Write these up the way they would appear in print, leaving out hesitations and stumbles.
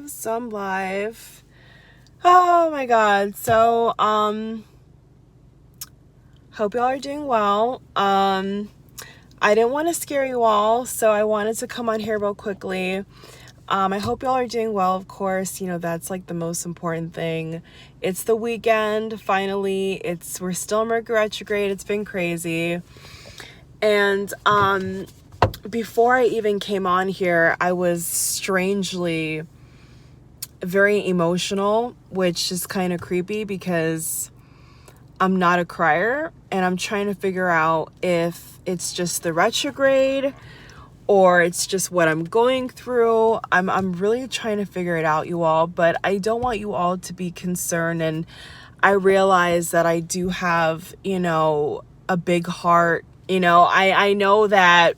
So I'm live. Oh my god. So hope y'all are doing well. I didn't want to scare you all, so I wanted to come on here real quickly. I hope y'all are doing well, of course. You know, that's like the most important thing. It's the weekend, finally. We're still in Mercury retrograde. It's been crazy. And before I even came on here, I was strangely very emotional, which is kind of creepy because I'm not a crier, and I'm trying to figure out if it's just the retrograde or it's just what I'm going through. I'm really trying to figure it out, you all, but I don't want you all to be concerned. And I realize that I do have, you know, a big heart. You know, I know that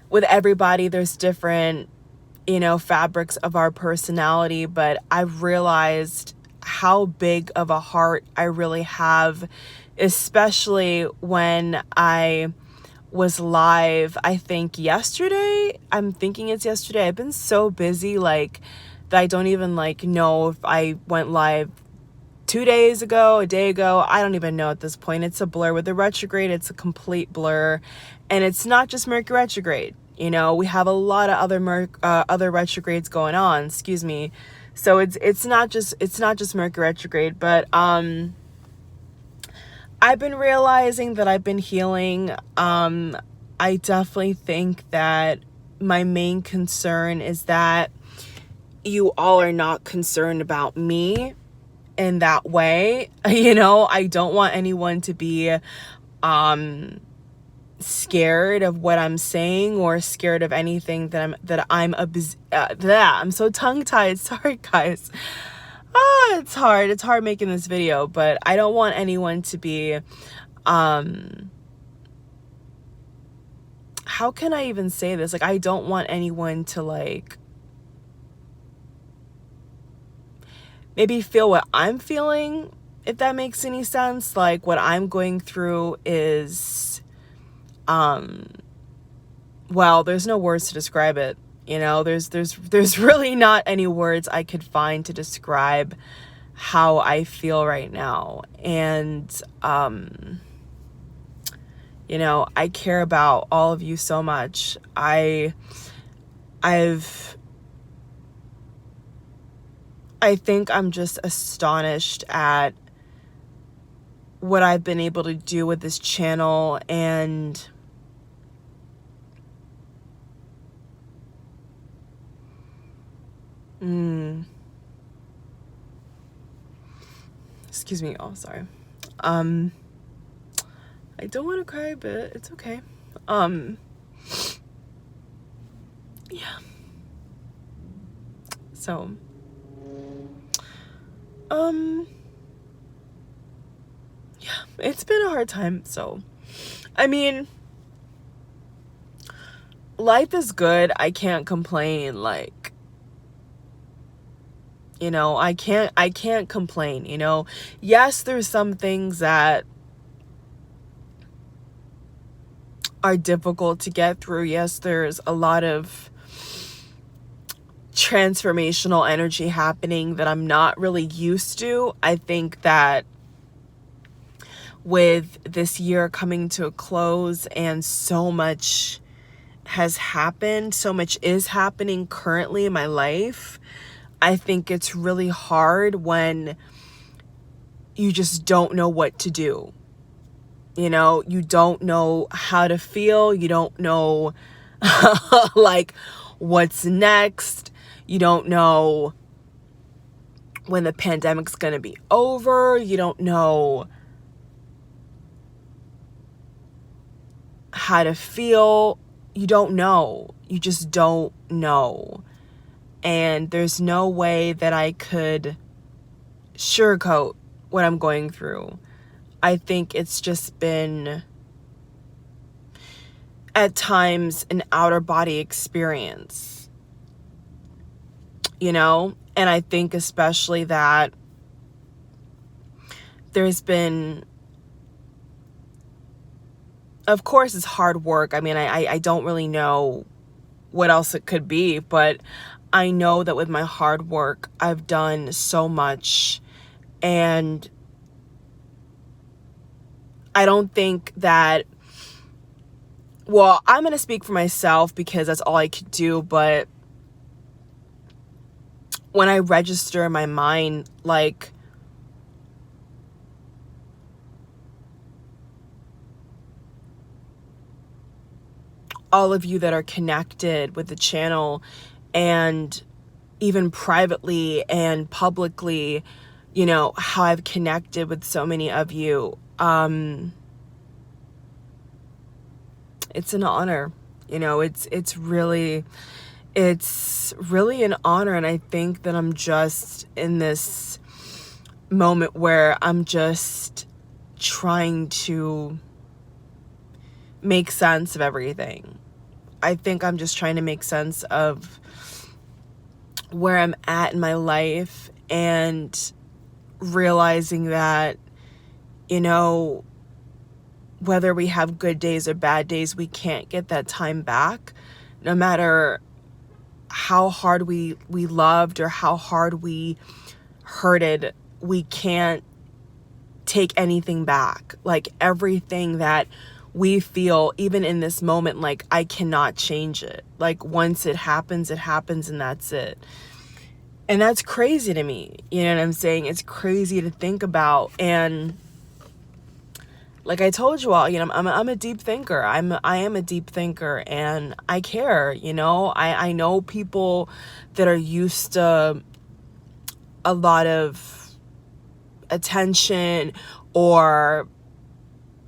with everybody there's different, you know, fabrics of our personality, but I've realized how big of a heart I really have, especially when I was live, I think yesterday. I'm thinking it's yesterday. I've been so busy, like, that I don't even like know if I went live 2 days ago, a day ago. I don't even know at this point. It's a blur. With the retrograde, it's a complete blur. And it's not just Mercury retrograde. You know, we have a lot of other retrogrades going on, excuse me. So it's not just Mercury retrograde, but I've been realizing that I've been healing. I definitely think that my main concern is that you all are not concerned about me in that way. You know, I don't want anyone to be scared of what I'm saying or scared of anything I'm so tongue-tied. Sorry, guys. It's hard making this video, but I don't want anyone to be how can I even say this? Like, I don't want anyone to, like, maybe feel what I'm feeling, if that makes any sense. Like, what I'm going through is well, there's no words to describe it. You know, there's really not any words I could find to describe how I feel right now. And you know, I care about all of you so much. I think I'm just astonished at what I've been able to do with this channel. And excuse me, oh, sorry. I don't want to cry, but it's okay. Yeah. So, yeah, it's been a hard time. So, I mean, life is good. I can't complain. Like, you know, I can't complain, you know. Yes, there's some things that are difficult to get through. Yes, there's a lot of transformational energy happening that I'm not really used to. I think that with this year coming to a close and so much has happened, so much is happening currently in my life, I think it's really hard when you just don't know what to do. You know, you don't know how to feel. You don't know like what's next. You don't know when the pandemic's going to be over. You don't know how to feel. You don't know. You just don't know. And there's no way that I could sugarcoat what I'm going through. I think it's just been, at times, an outer body experience, you know? And I think especially that there's been, of course, it's hard work. I mean, I don't really know what else it could be, but I know that with my hard work, I've done so much, and I don't think that, well, I'm going to speak for myself because that's all I could do, but when I register in my mind, like, all of you that are connected with the channel, and even privately and publicly, you know, how I've connected with so many of you, it's an honor. You know, it's really an honor. And I think that I'm just in this moment where I'm just trying to make sense of everything. I think I'm just trying to make sense of where I'm at in my life, and realizing that, you know, whether we have good days or bad days, we can't get that time back. No matter how hard we loved or how hard we hurted, we can't take anything back. Like, everything that we feel, even in this moment, like, I cannot change it. Like, once it happens, and that's it. And that's crazy to me. You know what I'm saying? It's crazy to think about. And like I told you all, you know, I'm a deep thinker. I am a deep thinker, and I care, you know. I know people that are used to a lot of attention, or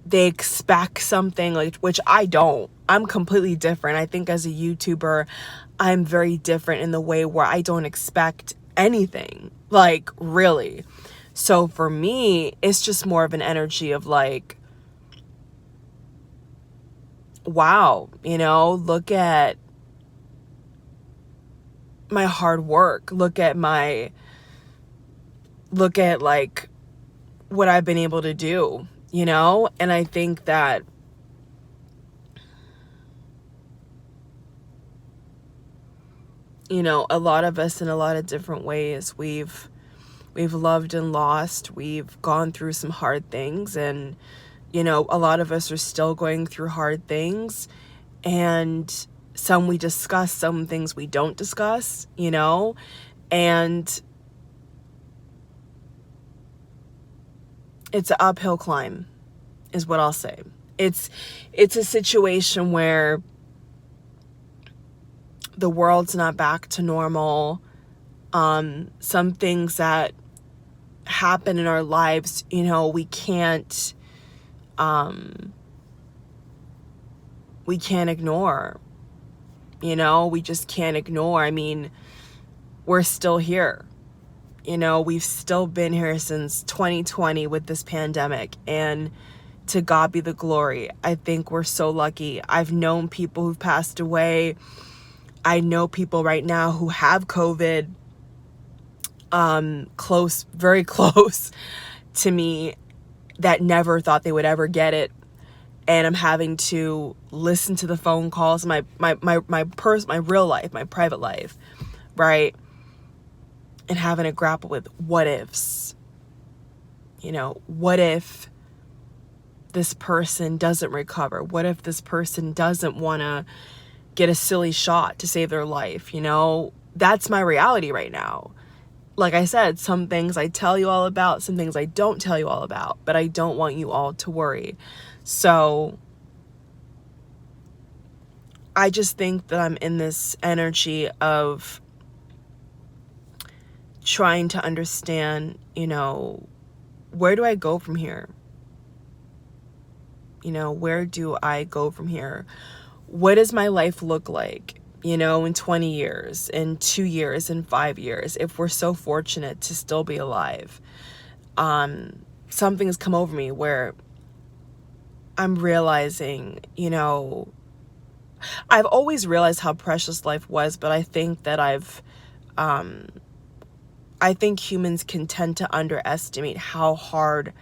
they expect something, like, which I don't. I'm completely different. I think as a YouTuber, I'm very different in the way where I don't expect anything, like, really. So for me, it's just more of an energy of like, wow, you know, look at my hard work, look at like what I've been able to do, you know. And I think that, you know, a lot of us, in a lot of different ways, we've loved and lost, we've gone through some hard things, and, you know, a lot of us are still going through hard things, and some we discuss, some things we don't discuss, you know. And it's an uphill climb, is what I'll say. It's a situation where the world's not back to normal. Some things that happen in our lives, you know, we can't ignore, you know. We just can't ignore. I mean, we're still here, you know. We've still been here since 2020 with this pandemic, and to God be the glory. I think we're so lucky. I've known people who've passed away. I know people right now who have COVID, close, very close to me, that never thought they would ever get it. And I'm having to listen to the phone calls, my real life, my private life, right? And having to grapple with what ifs. You know, what if this person doesn't recover? What if this person doesn't want to get a silly shot to save their life? You know, that's my reality right now. Like I said, some things I tell you all about, some things I don't tell you all about, but I don't want you all to worry. So I just think that I'm in this energy of trying to understand, you know, where do I go from here? You know, where do I go from here? What does my life look like, you know, in 20 years, in 2 years, in 5 years, if we're so fortunate to still be alive? Something has come over me where I'm realizing, you know, I've always realized how precious life was, but I think that I think humans can tend to underestimate how hard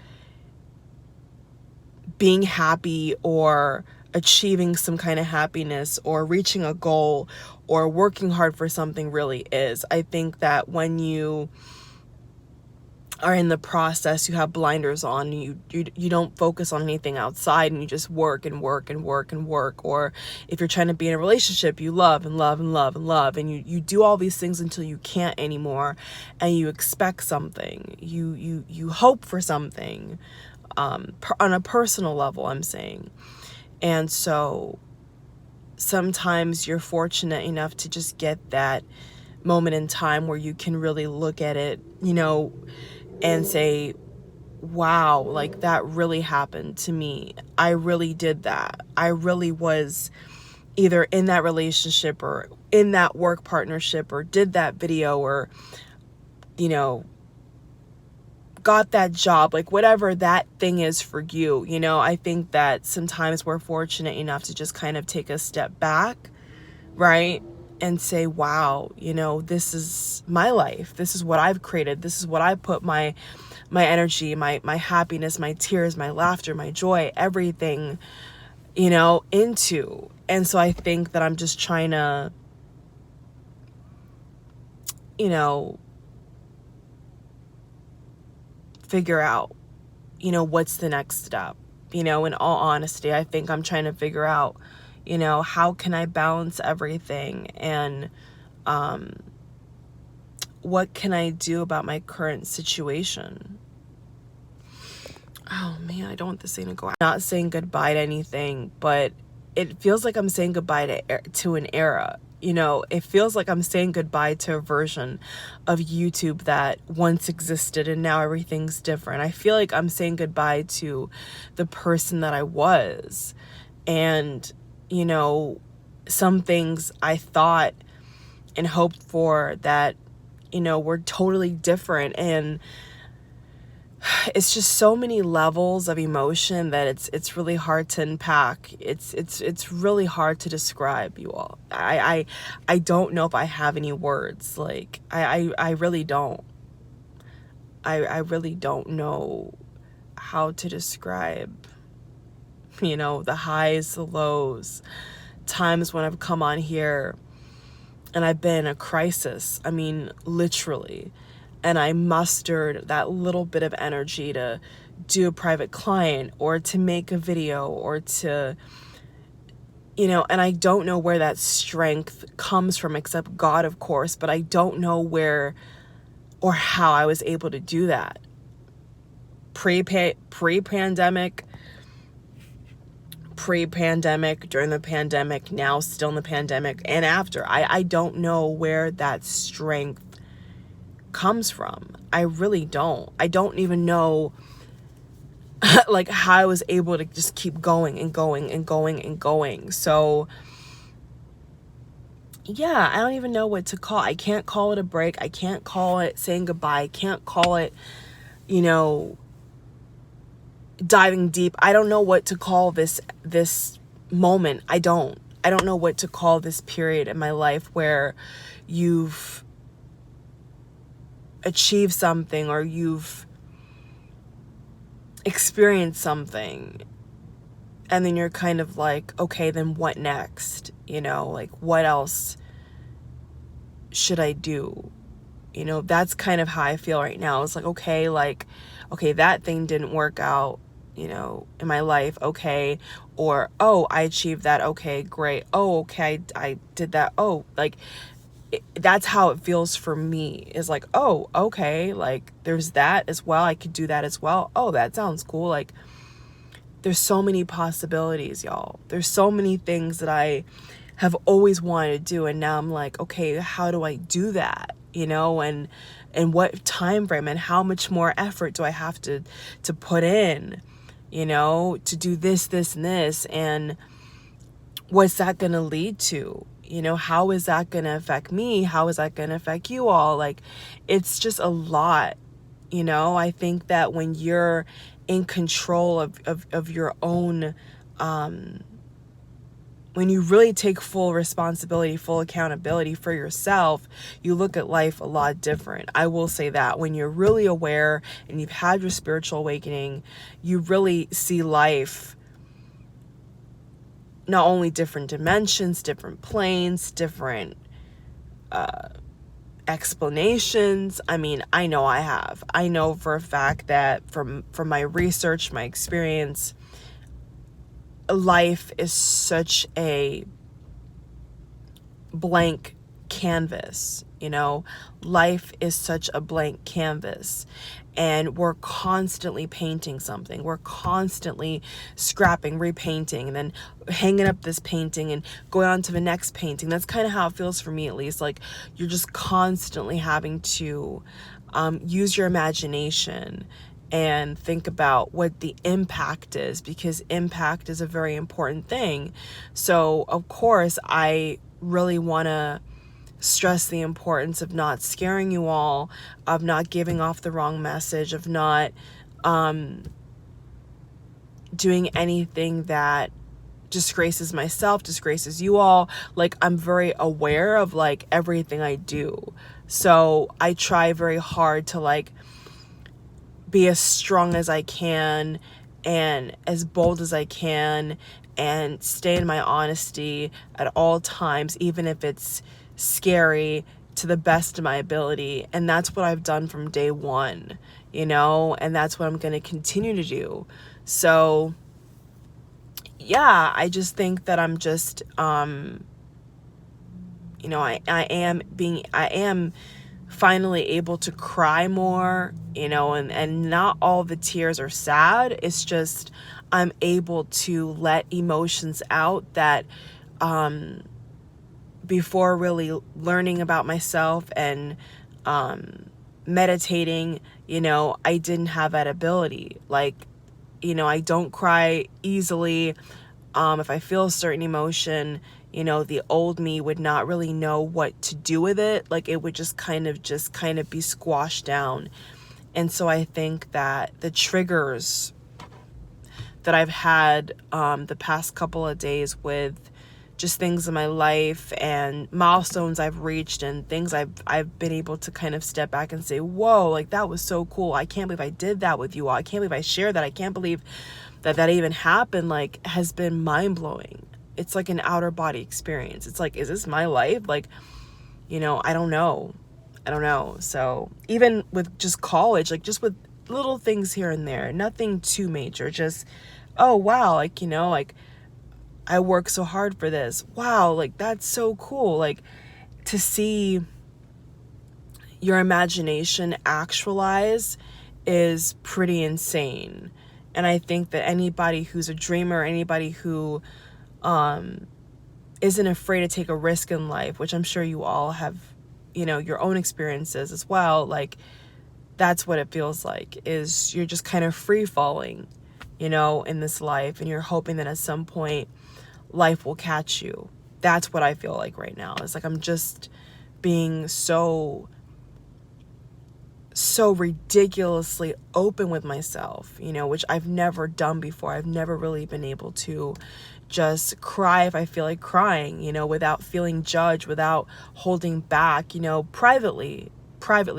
being happy or achieving some kind of happiness or reaching a goal or working hard for something really is. I think that when you are in the process, you have blinders on, you don't focus on anything outside, and you just work and work and work and work. Or if you're trying to be in a relationship, you love and love and love and love, and you do all these things until you can't anymore, and you expect something, you hope for something, on a personal level, I'm saying. And so sometimes you're fortunate enough to just get that moment in time where you can really look at it, and say, wow, like that really happened to me. I really did that. I really was either in that relationship or in that work partnership, or did that video, or, got that job, like whatever that thing is for you. I think that sometimes we're fortunate enough to just kind of take a step back, right? And say, wow, this is my life. This is what I've created. This is what I put my energy, my happiness, my tears, my laughter, my joy, everything, into. And so I think that I'm just trying to, figure out, what's the next step. In all honesty, I think I'm trying to figure out, how can I balance everything, and what can I do about my current situation? Oh man, I don't want this thing to go out. I'm not saying goodbye to anything, but it feels like I'm saying goodbye to an era. It feels like I'm saying goodbye to a version of YouTube that once existed and now everything's different. I feel like I'm saying goodbye to the person that I was. And, some things I thought and hoped for that, were totally different. And it's just so many levels of emotion that it's really hard to unpack. It's really hard to describe, you all. I don't know if I have any words. Like I really don't. I really don't know how to describe, the highs, the lows, times when I've come on here and I've been in a crisis. I mean, literally. And I mustered that little bit of energy to do a private client, or to make a video, or to, and I don't know where that strength comes from, except God, of course, but I don't know where or how I was able to do that. Pre-pandemic, during the pandemic, now still in the pandemic, and after. I don't know where that strength comes from. I really don't. I don't even know like how I was able to just keep going and going and going and going. So yeah, I don't even know what to call. I can't call it a break. I can't call it saying goodbye. I can't call it, diving deep. I don't know what to call this moment. I don't know what to call this period in my life where you've achieved something, or you've experienced something, and then you're kind of like, okay, then what next? Like, what else should I do? That's kind of how I feel right now. It's like, okay, that thing didn't work out, in my life. Okay. Or, oh, I achieved that. Okay, great. Oh, okay, I did that. Oh, like, that's how it feels for me, is like, oh, okay, like there's that as well. I could do that as well. Oh, that sounds cool. Like, there's so many possibilities, y'all. There's so many things that I have always wanted to do, and now I'm like, okay, how do I do that? And what time frame, and how much more effort do I have to put in, to do this, and this, and what's that going to lead to? How is that going to affect me? How is that going to affect you all? Like, it's just a lot. I think that when you're in control of your own, when you really take full responsibility, full accountability for yourself, you look at life a lot different. I will say that when you're really aware and you've had your spiritual awakening, you really see life not only different dimensions, different planes, different explanations. I mean, I know I have. I know for a fact that from my research, my experience, life is such a blank canvas, you know. Life is such a blank canvas, and we're constantly painting something. We're constantly scrapping, repainting, and then hanging up this painting and going on to the next painting. That's kind of how it feels for me, at least. Like, you're just constantly having to use your imagination and think about what the impact is, because impact is a very important thing. So of course I really want to stress the importance of not scaring you all, of not giving off the wrong message, of not doing anything that disgraces myself, disgraces you all. Like, I'm very aware of like everything I do. So I try very hard to like be as strong as I can and as bold as I can, and stay in my honesty at all times, even if it's scary, to the best of my ability. And that's what I've done from day one, you know, and that's what I'm going to continue to do. So yeah, I just think that I'm just, you know, I am finally able to cry more, you know, and not all the tears are sad. It's just I'm able to let emotions out that before really learning about myself and meditating, you know, I didn't have that ability. Like, you know, I don't cry easily. If I feel a certain emotion, you know, the old me would not really know what to do with it. Like, it would just kind of be squashed down. And so I think that the triggers that I've had the past couple of days with just things in my life and milestones I've reached and things I've been able to kind of step back and say, whoa, like that was so cool. I can't believe I did that with you all. I can't believe I shared that. I can't believe that even happened, like, has been mind-blowing. It's like an outer body experience. It's like, is this my life? Like, you know, I don't know. So even with just college, like just with little things here and there, nothing too major, just, oh wow, like, you know, like I work so hard for this. Wow, like that's so cool. Like, to see your imagination actualize is pretty insane. And I think that anybody who's a dreamer, anybody who isn't afraid to take a risk in life, which I'm sure you all have, you know, your own experiences as well, like that's what it feels like, is you're just kind of free falling, you know, in this life, and you're hoping that at some point life will catch you. That's what I feel like right now. It's like I'm just being so ridiculously open with myself, you know, which I've never done before. I've never really been able to just cry if I feel like crying, you know, without feeling judged, without holding back, you know, privately,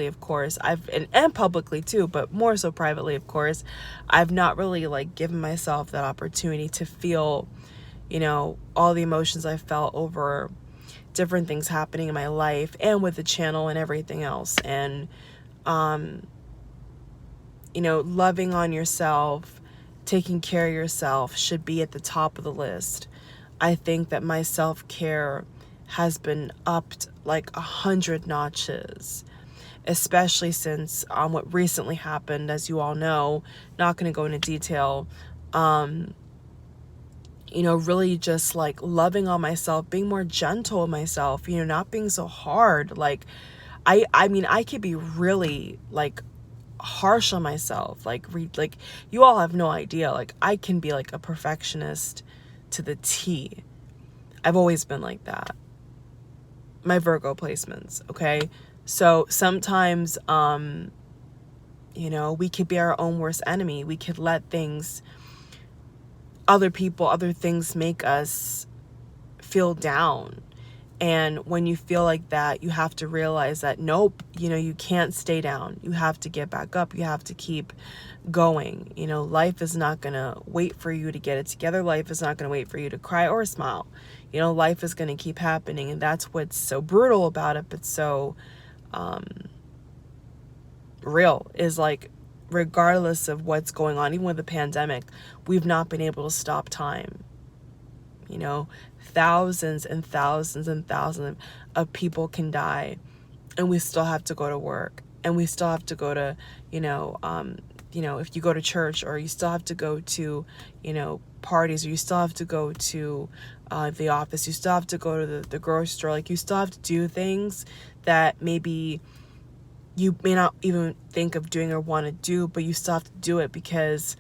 of course. And publicly too, but more so privately, of course. I've not really like given myself that opportunity to feel, you know, all the emotions I felt over different things happening in my life and with the channel and everything else. And you know, loving on yourself, taking care of yourself should be at the top of the list. I think that my self-care has been upped like 100 notches, especially since what recently happened, as you all know. Not going to go into detail. You know, really just like loving on myself, being more gentle with myself, you know, not being so hard. Like, I mean, I could be really like harsh on myself, like you all have no idea, like I can be like a perfectionist to the T. I've always been like that. My Virgo placements, okay? So sometimes you know, we could be our own worst enemy. We could let things, other people, other things make us feel down. And when you feel like that, you have to realize that, nope, you can't stay down. You have to get back up. You have to keep going. Life is not going to wait for you to get it together. Life is not going to wait for you to cry or smile. Life is going to keep happening. And that's what's so brutal about it, but so real, is like, regardless of what's going on, even with the pandemic, we've not been able to stop time. Thousands and thousands and thousands of people can die, and we still have to go to work, and we still have to go to, if you go to church, or you still have to go to, parties, or you still have to go to the office, you still have to go to the grocery store. Like, you still have to do things that maybe you may not even think of doing or want to do, but you still have to do it because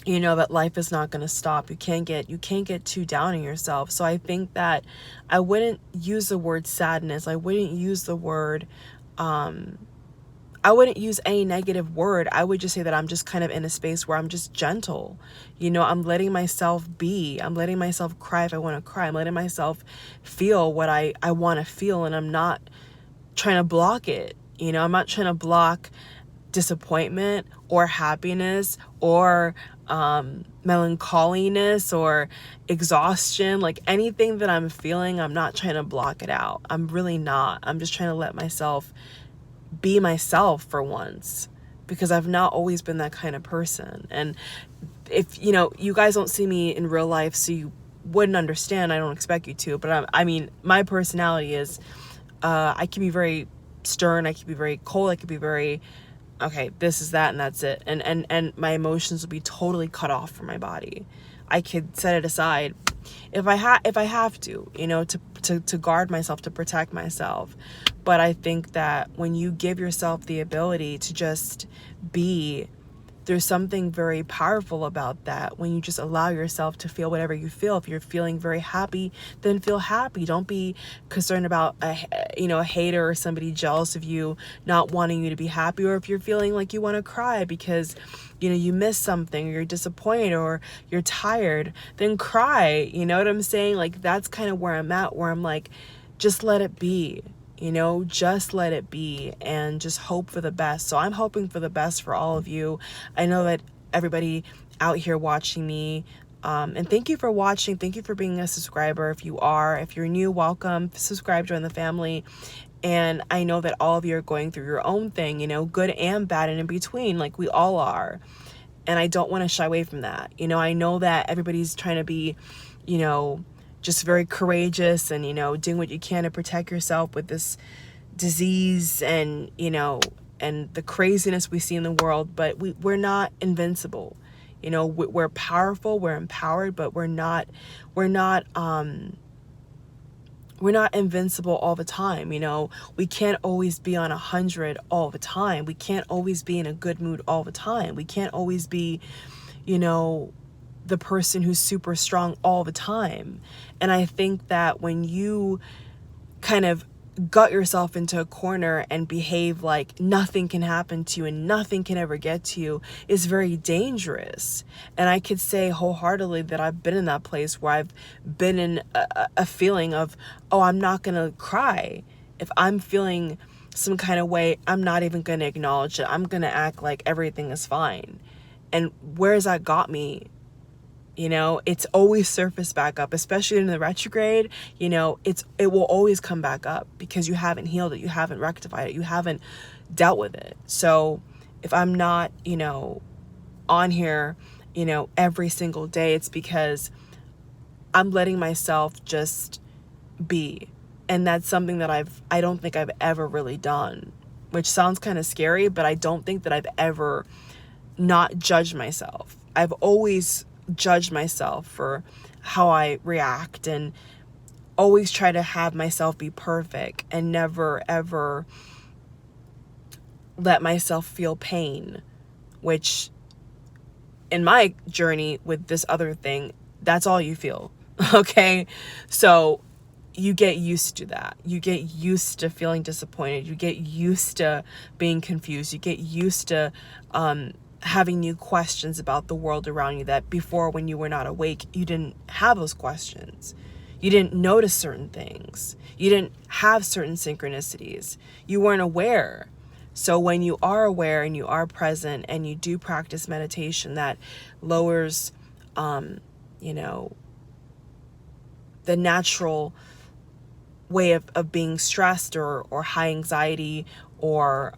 that life is not going to stop. You can't get too down on yourself. So I think that I wouldn't use the word sadness. I wouldn't use the word, I wouldn't use any negative word. I would just say that I'm just kind of in a space where I'm just gentle. I'm letting myself be. I'm letting myself cry if I want to cry. I'm letting myself feel what I want to feel, and I'm not trying to block it. I'm not trying to block disappointment or happiness or melancholiness or exhaustion. Like, anything that I'm feeling, I'm not trying to block it out. I'm really not. I'm just trying to let myself be myself for once, because I've not always been that kind of person. And if you guys don't see me in real life, so you wouldn't understand. I don't expect you to, but my personality is I can be very stern, I can be very cold, I can be very, okay, this is that and that's it, and my emotions will be totally cut off from my body. I could set it aside if I have to, to guard myself, to protect myself. But I think that when you give yourself the ability to just be, there's something very powerful about that. When you just allow yourself to feel whatever you feel. If you're feeling very happy, then feel happy. Don't be concerned about a hater or somebody jealous of you not wanting you to be happy. Or if you're feeling like you want to cry because you missed something, or you're disappointed, or you're tired, then cry. You know what I'm saying? Like, that's kind of where I'm at, where I'm like, just let it be. Just let it be, and just hope for the best. So I'm hoping for the best for all of you. I know that everybody out here watching me, and thank you for watching. Thank you for being a subscriber. If you're new, welcome, subscribe, join the family. And I know that all of you are going through your own thing, good and bad and in between, like we all are. And I don't want to shy away from that. I know that everybody's trying to be, just very courageous and, doing what you can to protect yourself with this disease and, and the craziness we see in the world. But we're not invincible. We're powerful, we're empowered, but we're not invincible all the time. We can't always be on 100 all the time. We can't always be in a good mood all the time. We can't always be, the person who's super strong all the time. And I think that when you kind of gut yourself into a corner and behave like nothing can happen to you and nothing can ever get to you, is very dangerous. And I could say wholeheartedly that I've been in that place where I've been in a feeling of, oh, I'm not gonna cry. If I'm feeling some kind of way, I'm not even gonna acknowledge it. I'm gonna act like everything is fine. And where has that got me? It's always surfaced back up, especially in the retrograde. It will always come back up because you haven't healed it, you haven't rectified it, you haven't dealt with it. So if I'm not, on here, every single day, it's because I'm letting myself just be. And that's something that I don't think I've ever really done, which sounds kind of scary, but I don't think that I've ever not judged myself. I've always judge myself for how I react, and always try to have myself be perfect, and never ever let myself feel pain, which in my journey with this other thing, that's all you feel. Okay, so you get used to that. You get used to feeling disappointed. You get used to being confused. You get used to having new questions about the world around you that before, when you were not awake, you didn't have those questions. You didn't notice certain things. You didn't have certain synchronicities. You weren't aware. So when you are aware and you are present and you do practice meditation, that lowers, you know, the natural way of being stressed or high anxiety or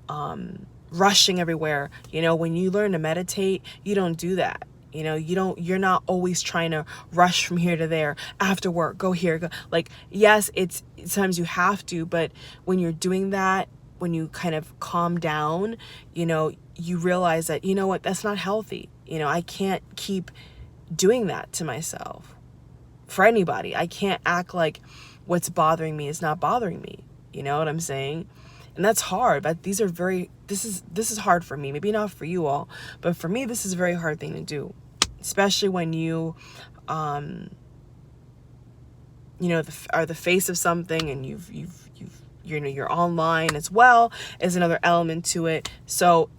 rushing everywhere. You know, when you learn to meditate, you don't do that. You know, you're not always trying to rush from here to there, after work, go here, go. Like, yes, it's sometimes you have to, but when you're doing that, when you kind of calm down, you know, you realize that, you know what, that's not healthy. You know, I can't keep doing that to myself for anybody. I can't act like what's bothering me is not bothering me. You know what I'm saying? And that's hard, but this is hard for me. Maybe not for you all, but for me, this is a very hard thing to do, especially when you, you know, are the face of something, and you're online as well as another element to it. So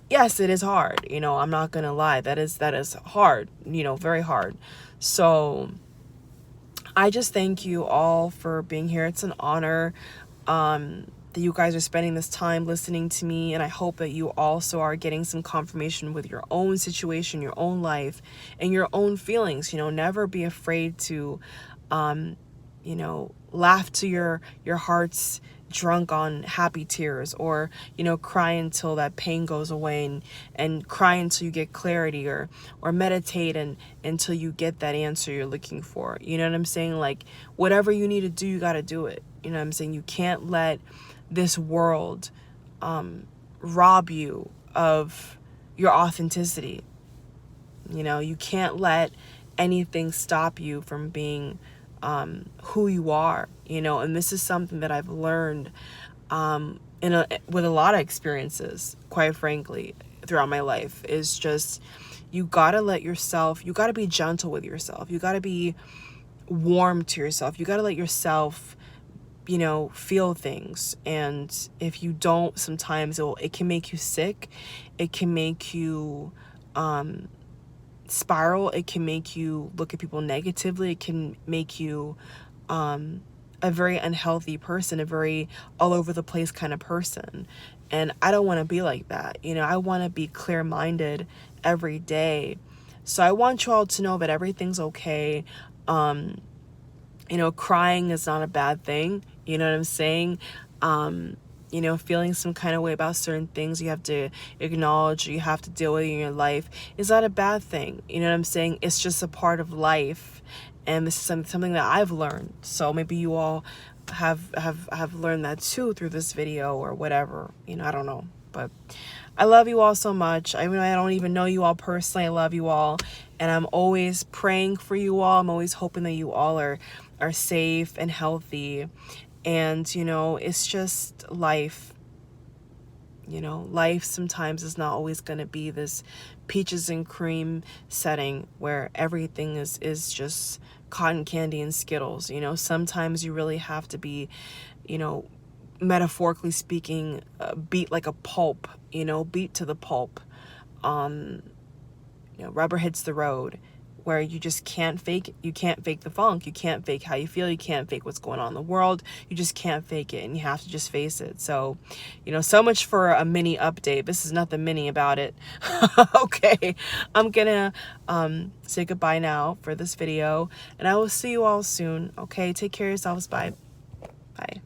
yes, it is hard. You know, I'm not gonna lie. That is hard. You know, very hard. So I just thank you all for being here. It's an honor that you guys are spending this time listening to me, and I hope that you also are getting some confirmation with your own situation, your own life, and your own feelings. You know, never be afraid to, you know, laugh to your heart's drunk on happy tears, or, you know, cry until that pain goes away, and cry until you get clarity, or meditate until you get that answer you're looking for. You know what I'm saying? Like, whatever you need to do, you got to do it. You know what I'm saying? You can't let this world rob you of your authenticity. You know, you can't let anything stop you from being who you are, you know. And this is something that I've learned with a lot of experiences, quite frankly, throughout my life, is just, you gotta you gotta be gentle with yourself. You gotta be warm to yourself. You gotta let yourself, you know, feel things. And if you don't, sometimes it can make you sick. It can make you spiral. It can make you look at people negatively. It can make you a very unhealthy person, a very all over the place kind of person. And I don't want to be like that. You know, I want to be clear-minded every day. So I want you all to know that everything's okay. You know, crying is not a bad thing. You know what I'm saying? You know, feeling some kind of way about certain things you have to acknowledge, you have to deal with in your life, is not a bad thing. You know what I'm saying? It's just a part of life. And this is something that I've learned. So maybe you all have learned that too through this video or whatever. You know, I don't know. But I love you all so much. I mean, I don't even know you all personally. I love you all. And I'm always praying for you all. I'm always hoping that you all are safe and healthy. And, you know, it's just life. You know, life sometimes is not always going to be this peaches and cream setting where everything is just cotton candy and Skittles. You know, sometimes you really have to be, you know, metaphorically speaking, beat like a pulp, you know, beat to the pulp. You know, rubber hits the road, where you just can't fake it. You can't fake the funk. You can't fake how you feel. You can't fake what's going on in the world. You just can't fake it, and you have to just face it. So, you know, so much for a mini update. This is nothing mini about it. Okay, I'm gonna say goodbye now for this video, and I will see you all soon. Okay, take care of yourselves. Bye. Bye.